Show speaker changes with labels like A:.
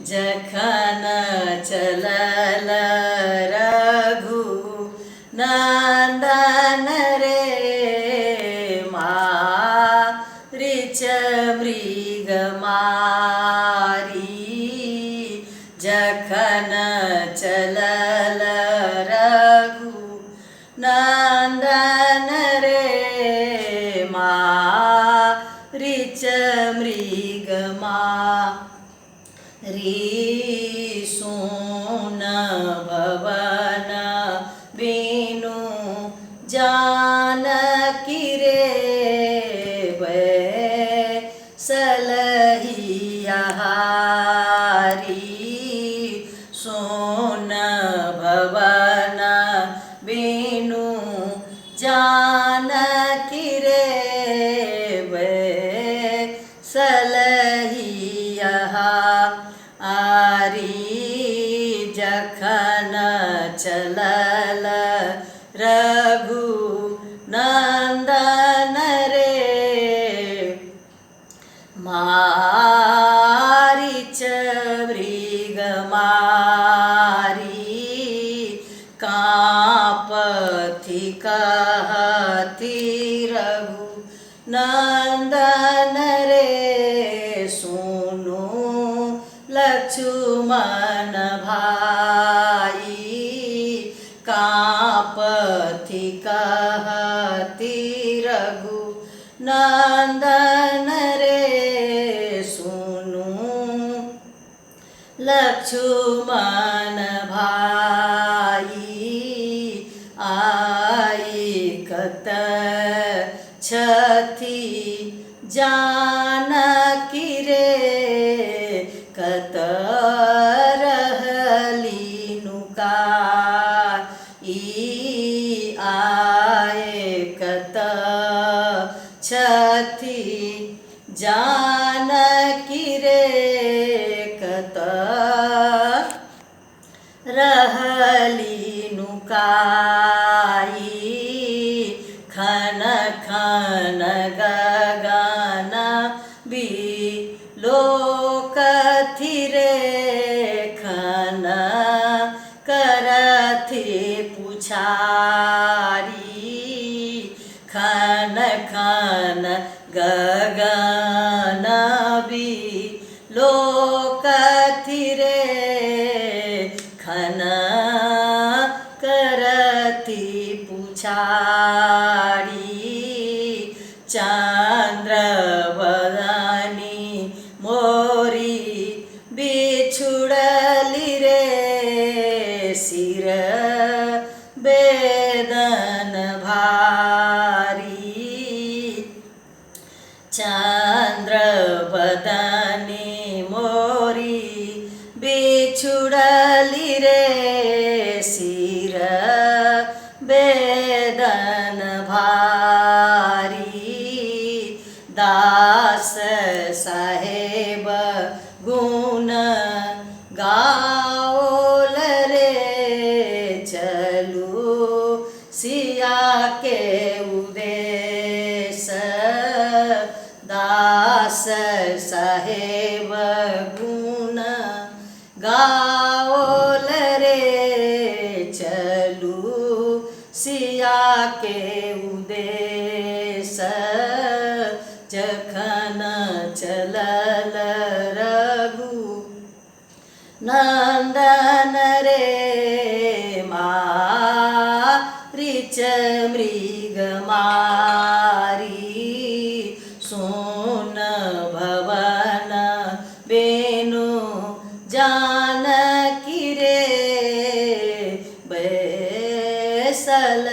A: जखन चलल रघु नंदन रे मारीच मृग मारी। जखन चलल रघु नंदन रे मारीच मृग मारी। सुन भवन बिनु जानकी रे बैसलहिया हारी। सुन भवन बिनु जानकी रे बैसलहिया हारी। जखन चलल रघु नंदन रे मारीच मृग मारी। कांपथि कहति रघु नंदन रे सुनु लक्ष्मण भाई। कांपथि कहति रघु नंदन रे सुनु लक्ष्मण भाई। आई कत छथि जानकी रे कत रहली नुकाई। आए कत छथि जानकी रे कत रहली नुकाई। खन खन गगन बिलोकथि रे खन करथि पुछारी। खन खन गगन बिलोकथि रे खन करथि पुछारी। चंद्रवदनी मोरी बिछुड़ली रे सिर बेदन भारी। चंद्रवदनी मोरी बिछुड़ली रे सिर बेदन भारी। दास साहेब गुण गाओल रे चलू सिया के उदेश। दास साहेब गुण गाओल रे चलू सिया के उदेश। जखन चलल रघु नंदन रे मारीच मृग मारी। सुन भवन बिनु जानकी रे बैसल